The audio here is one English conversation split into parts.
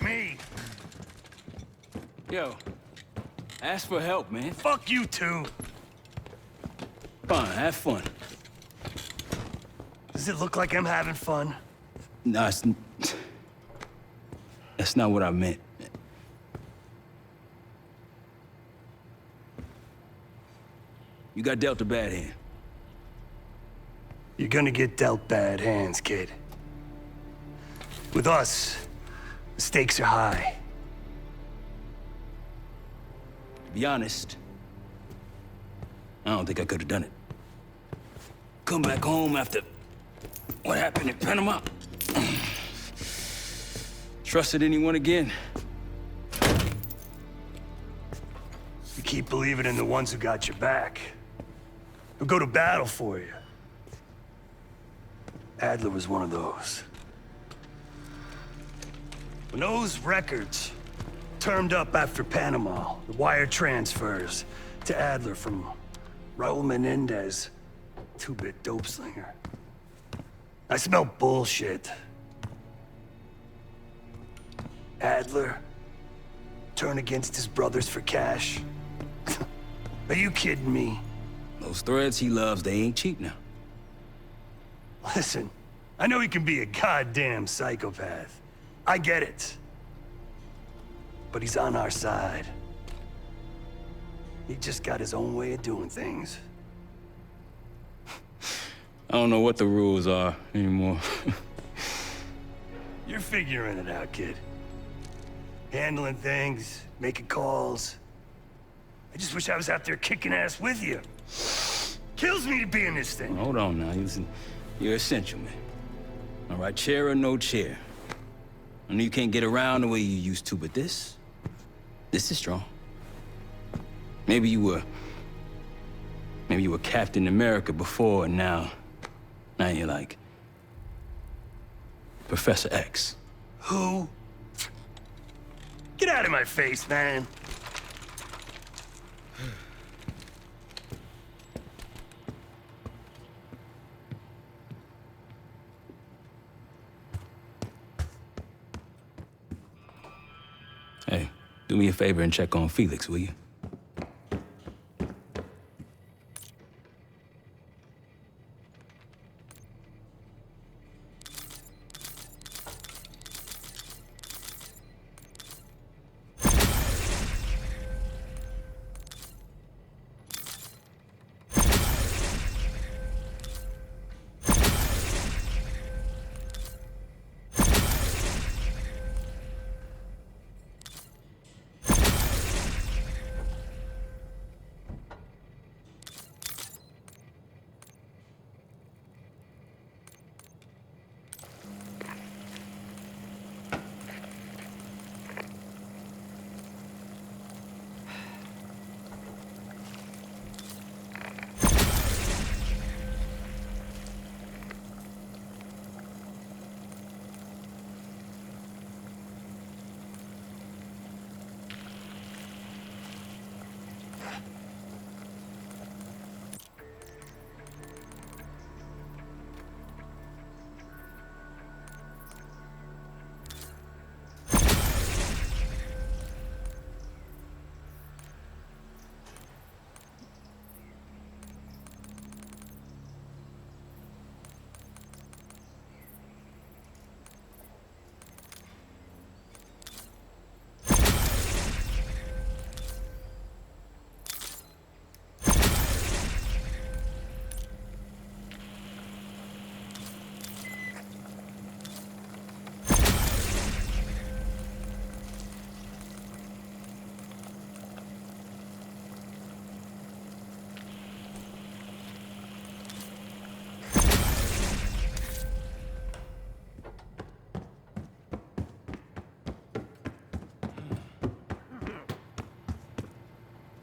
me. Yo, ask for help, man. Fuck you too. Fine, have fun. Does it look like I'm having fun? Nah, that's not what I meant. You got dealt a bad hand. You're gonna get dealt bad hands, kid. With us, the stakes are high. To be honest, I don't think I could have done it. Come back home after what happened in Panama. Trusted anyone again? You keep believing in the ones who got your back. Who go to battle for you. Adler was one of those. When those records turned up after Panama, the wire transfers to Adler from Raul Menendez, two-bit dope slinger. I smelled bullshit. Adler turn against his brothers for cash? Are you kidding me? Those threads he loves, they ain't cheap now. Listen, I know he can be a goddamn psychopath. I get it. But he's on our side. He just got his own way of doing things. I don't know what the rules are anymore. You're figuring it out, kid. Handling things, making calls. I just wish I was out there kicking ass with you. Kills me to be in this thing. Hold on now, you're essential, man. All right, chair or no chair. I know you can't get around the way you used to, but this is strong. Maybe you were Captain America before, and now you're like Professor X. Who? Get out of my face, man. Hey, do me a favor and check on Felix, will you?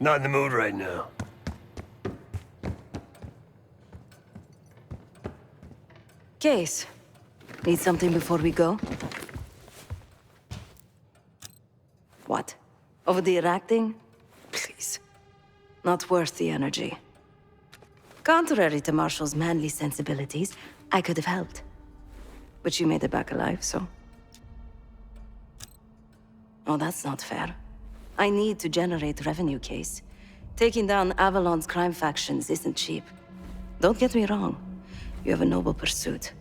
Not in the mood right now. Case, need something before we go? What? Over the Iraq thing? Please. Not worth the energy. Contrary to Marshall's manly sensibilities, I could have helped. But you made it back alive, so... Oh, that's not fair. I need to generate revenue, Case. Taking down Avalon's crime factions isn't cheap. Don't get me wrong. You have a noble pursuit.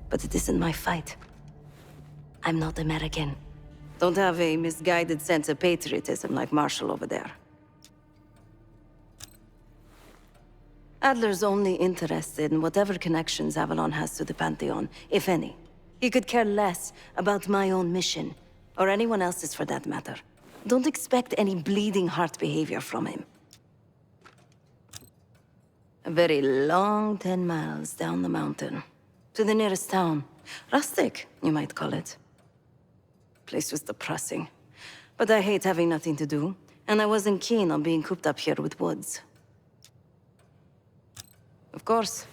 But it isn't my fight. I'm not American. Don't have a misguided sense of patriotism like Marshall over there. Adler's only interested in whatever connections Avalon has to the Pantheon, if any. He could care less about my own mission, or anyone else's for that matter. Don't expect any bleeding heart behavior from him. A very long 10 miles down the mountain. To the nearest town. Rustic, you might call it. Place was depressing. But I hate having nothing to do, and I wasn't keen on being cooped up here with Woods. Of course.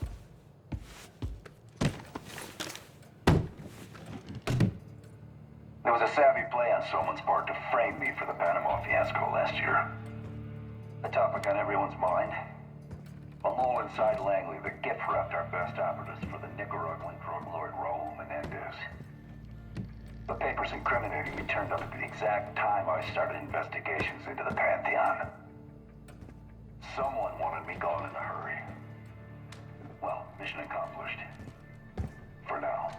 There was a savvy play on someone's part to frame me for the Panama fiasco last year. A topic on everyone's mind. A mole inside Langley that gift-wrapped our best operatives for the Nicaraguan drug lord Raul Menendez. The papers incriminating me turned up at the exact time I started investigations into the Pantheon. Someone wanted me gone in a hurry. Well, mission accomplished. For now.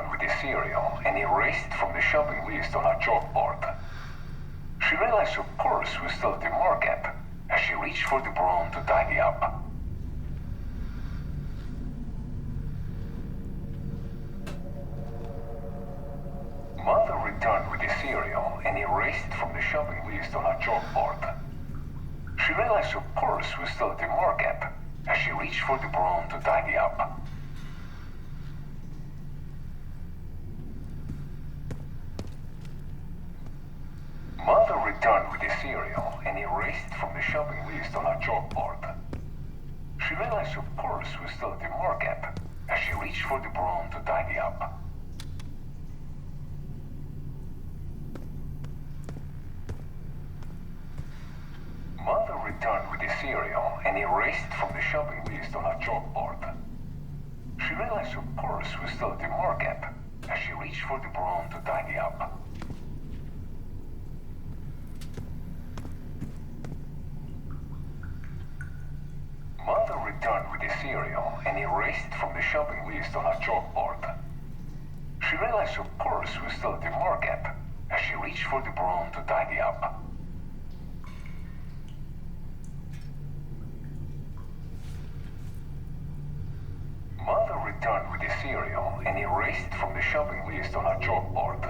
returned with the cereal and erased it from the shopping list on her chalkboard. She realized her purse was still at the markup as she reached for the broom to tidy up. Mother returned with the cereal and erased it from the shopping list on her chalkboard. She realized her purse was still at the markup as she reached for the broom to tidy up. Mother returned with the cereal and erased it from the shopping list on her chalkboard. She realized her purse was still at the markup as she reached for the broom to tidy up. Mother returned with the cereal and erased it from the shopping list on her chalkboard. She realized her purse was still at the markup as she reached for the broom to tidy up. Mother returned with the cereal and erased it from the shopping list on her chalkboard. She realized her purse was still at the markup as she reached for the broom to tidy up. Mother returned with the cereal and erased it from the shopping list on her chalkboard.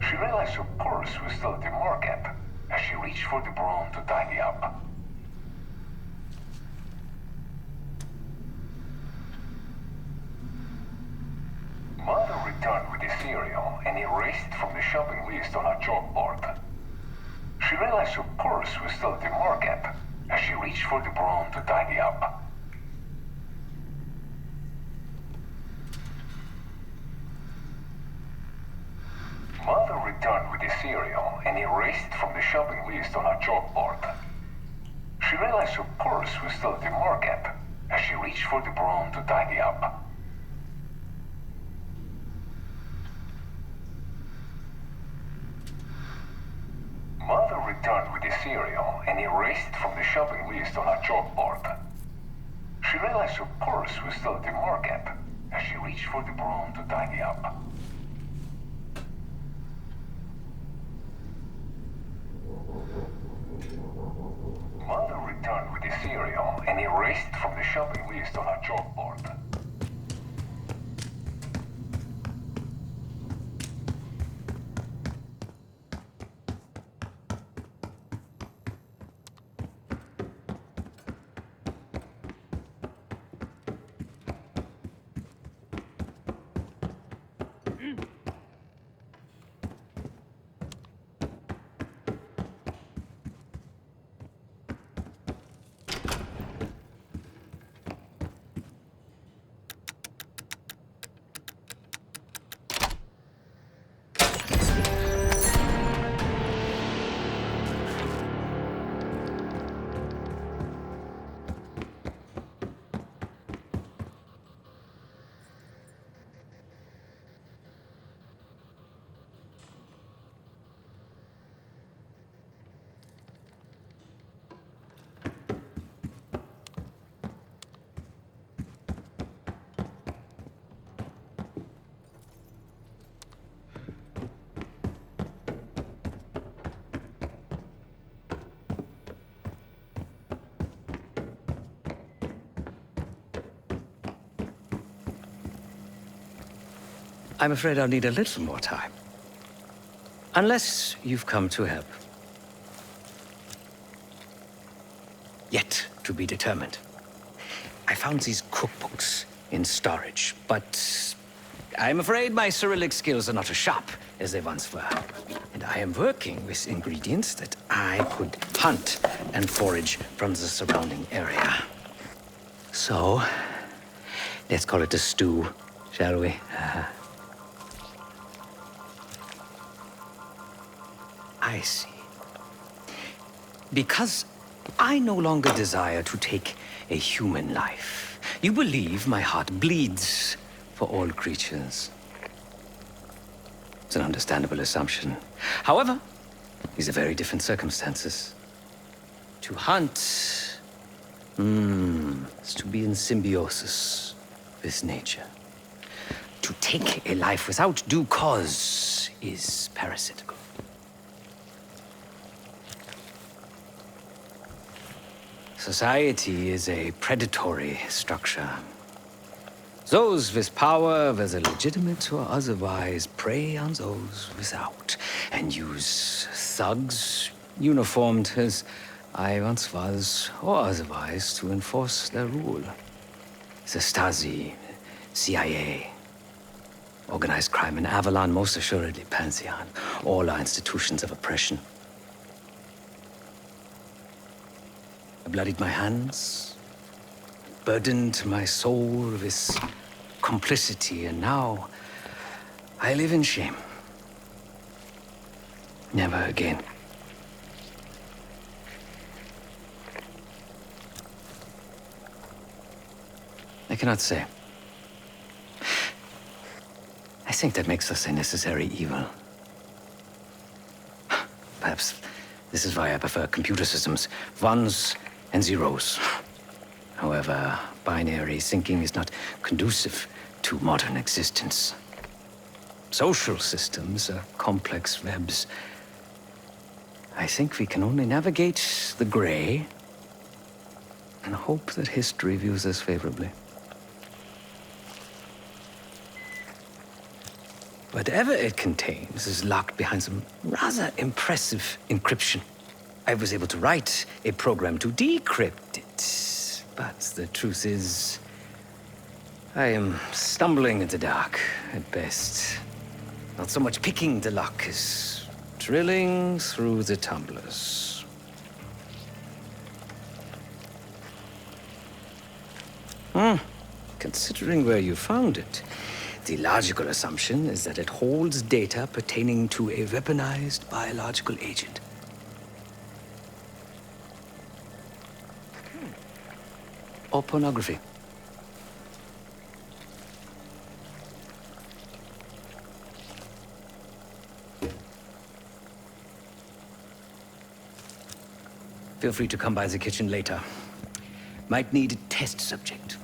She realized her purse was still at the markup as she reached for the broom to tidy up. Mother returned with the cereal and erased it from the shopping list on her chalkboard. She realized her purse was still at the markup as she reached for the broom to tidy up. Mother returned with the cereal and erased it from the shopping list on her chalkboard. She realized her purse was still at the markup as she reached for the broom to tidy up. Mother returned with the cereal and erased it from the shopping list on her chalkboard. She realized her purse was still at the markup as she reached for the broom to tidy up. Mother returned with the cereal and erased it from the shopping list on her chalkboard. I'm afraid I'll need a little more time. Unless you've come to help. Yet to be determined. I found these cookbooks in storage, but I'm afraid my Cyrillic skills are not as sharp as they once were. And I am working with ingredients that I could hunt and forage from the surrounding area. So, let's call it a stew, shall we? I see. Because I no longer desire to take a human life. You believe my heart bleeds for all creatures. It's an understandable assumption. However, these are very different circumstances. To hunt is to be in symbiosis with nature. To take a life without due cause is parasitical. Society is a predatory structure. Those with power, whether legitimate or otherwise, prey on those without, and use thugs, uniformed as I once was, or otherwise, to enforce their rule. The Stasi, CIA, organized crime in Avalon, most assuredly Pantheon, all are institutions of oppression. I bloodied my hands, burdened my soul with complicity, and now I live in shame. Never again. I cannot say. I think that makes us a necessary evil. Perhaps this is why I prefer computer systems. Ones and zeros. However, binary thinking is not conducive to modern existence. Social systems are complex webs. I think we can only navigate the gray and hope that history views us favorably. Whatever it contains is locked behind some rather impressive encryption. I was able to write a program to decrypt it, but the truth is, I am stumbling in the dark at best. Not so much picking the lock as drilling through the tumblers. Considering where you found it, the logical assumption is that it holds data pertaining to a weaponized biological agent. Or pornography. Feel free to come by the kitchen later. Might need a test subject.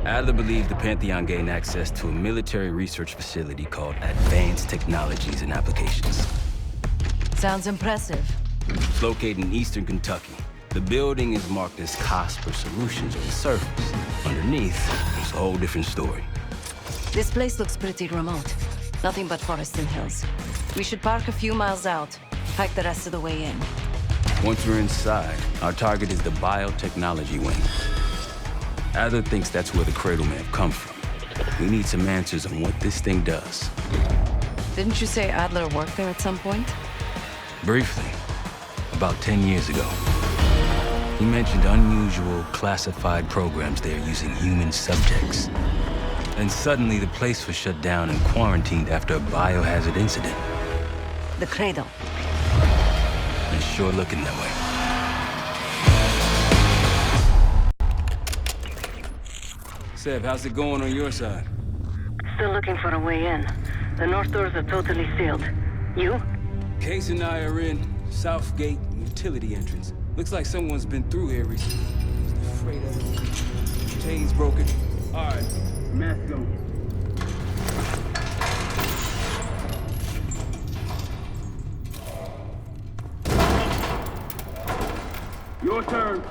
Adler believed the Pantheon gained access to a military research facility called Advanced Technologies and Applications. Sounds impressive. It's located in eastern Kentucky. The building is marked as Cosper Solutions on the surface. Underneath, it's a whole different story. This place looks pretty remote. Nothing but forests and hills. We should park a few miles out, hike the rest of the way in. Once we're inside, our target is the biotechnology wing. Adler thinks that's where the Cradle may have come from. We need some answers on what this thing does. Didn't you say Adler worked there at some point? Briefly, about 10 years ago. He mentioned unusual, classified programs there using human subjects. And suddenly the place was shut down and quarantined after a biohazard incident. The Cradle. It's sure looking that way. Seb, how's it going on your side? Still looking for a way in. The north doors are totally sealed. You? Case and I are in Southgate utility entrance. Looks like someone's been through here recently. Just afraid of it. Chains broken. All right, mask on. Your turn.